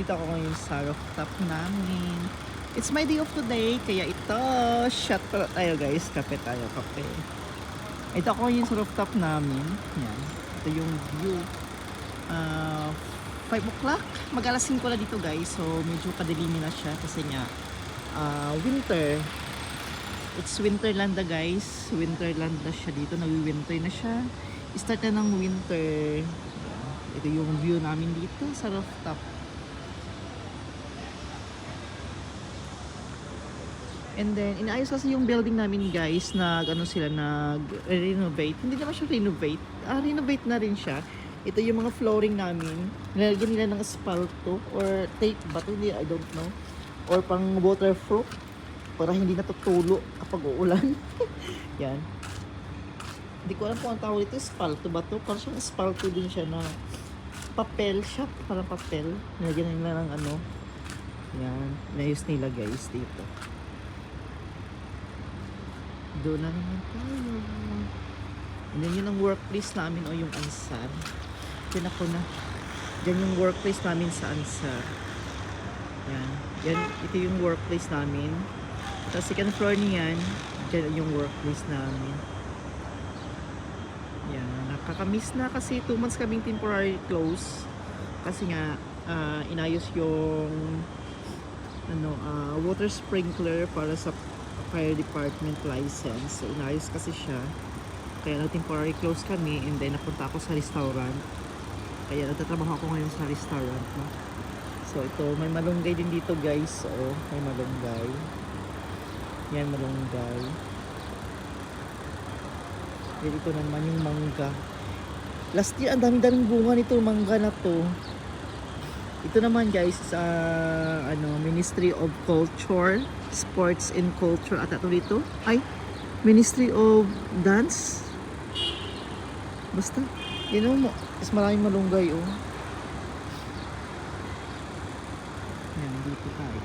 Nandito ako ngayon sa rooftop namin. It's my day off today, kaya ito, shot pala tayo guys. Kape tayo, kape. Ito ako ngayon sa rooftop namin. Yan. Ito yung view. 5 o'clock. Mag-alas 5 na dito guys. So, medyo kadilimin na siya kasi nga winter. It's winterland na guys. Winterland na siya dito. Nag-winter na siya. Start na ng winter. Ito yung view namin dito sa rooftop. And then, inaayos kasi yung building namin guys, sila, nag-renovate. Hindi naman siya renovate. Renovate na rin siya. Ito yung mga flooring namin. Nilagyan nila ng asfalto or tape ba ito? I don't know. Or pang waterproof para hindi natutulo kapag uulan. Yan. Hindi ko alam kung ang tawag ito. Asfalto ba ito? Parang siyang asfalto din siya na papel siya. Parang papel. Nilagyan nila ng ano. Yan. Inayos nila guys dito. Doon na naman tayo. And then yun ang workplace namin o yung Ansar. Yan ako na. Yan yung workplace namin sa Ansar. Yan. Yan. Ito yung workplace namin. Sa second floor niyan, dyan yung workplace namin. Yan. Nakakamiss na kasi 2 months kaming temporary close. Kasi nga, inayos yung water sprinkler para sa fire department license. So, inayos kasi siya. Kaya temporary close kami and then napunta ako sa restaurant. Kaya nagtatrabaho ako ngayon sa restaurant. No? So, ito, may malunggay din dito guys. So, may malunggay. Yan, malunggay. Dito naman yung mangga. Last year, ang daming-daming bunga nito, mangga na to. Ito naman guys, sa Ministry of Culture, Sports and Culture ata ito dito. Ay, Ministry of Dance. Basta, mas maraming malunggay oh. Yan, dito tayo.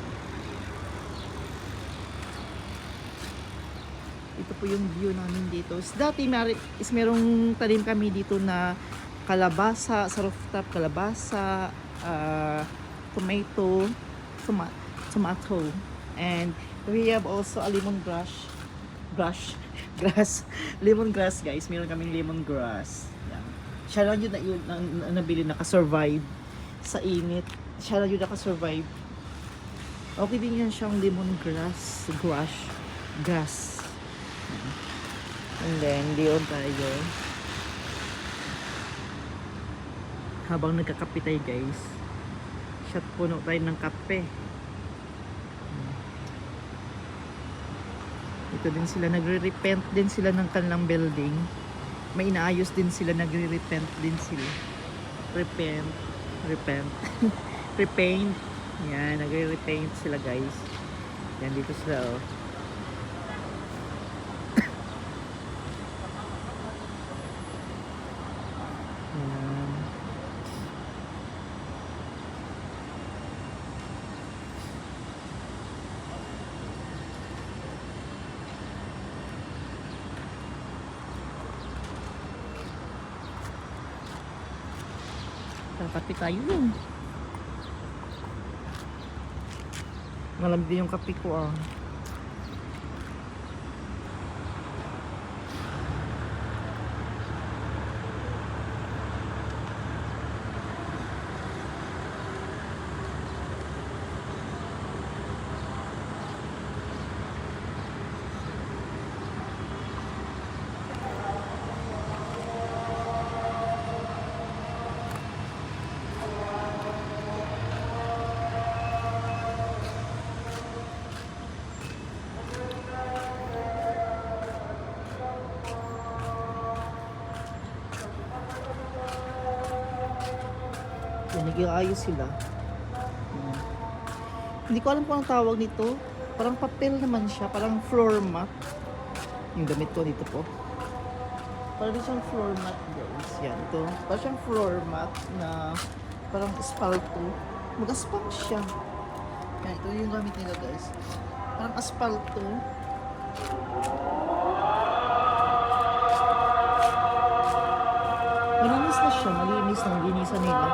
Ito po yung view namin dito. Dati merong tanim kami dito na kalabasa, sa rooftop, kalabasa, tomato, and we have also a lemongrass, lemongrass guys. Meron kaming lemongrass. Yan. Siya lang yun na nabili, nakasurvive sa init. Siya lang yun nakasurvive. Okay din yan siyang lemongrass, grass. And then, diyon tayo. Habang nagkakape tayo guys, shot puno tayo ng kape. Ito din sila, nagre-repent din sila ng kanilang building. May inaayos din sila, nagre-repent din sila. Repent. Repaint. Yan, nagre-repaint sila guys. Yan, dito sila oh. Kape tayo yun. Malamig din yung kape ko ah. Nag-iayos sila. Hindi ko alam kung ang tawag nito. Parang papel naman siya. Parang floor mat. Yung gamit ko dito po. Parang siyang floor mat guys. Yan ito. Parang siyang floor mat na parang asfalto. Mag-aspang siya. Yan ito yung gamit nila guys. Parang asfalto. Malinis na siya. Malinis na. Linisan nila.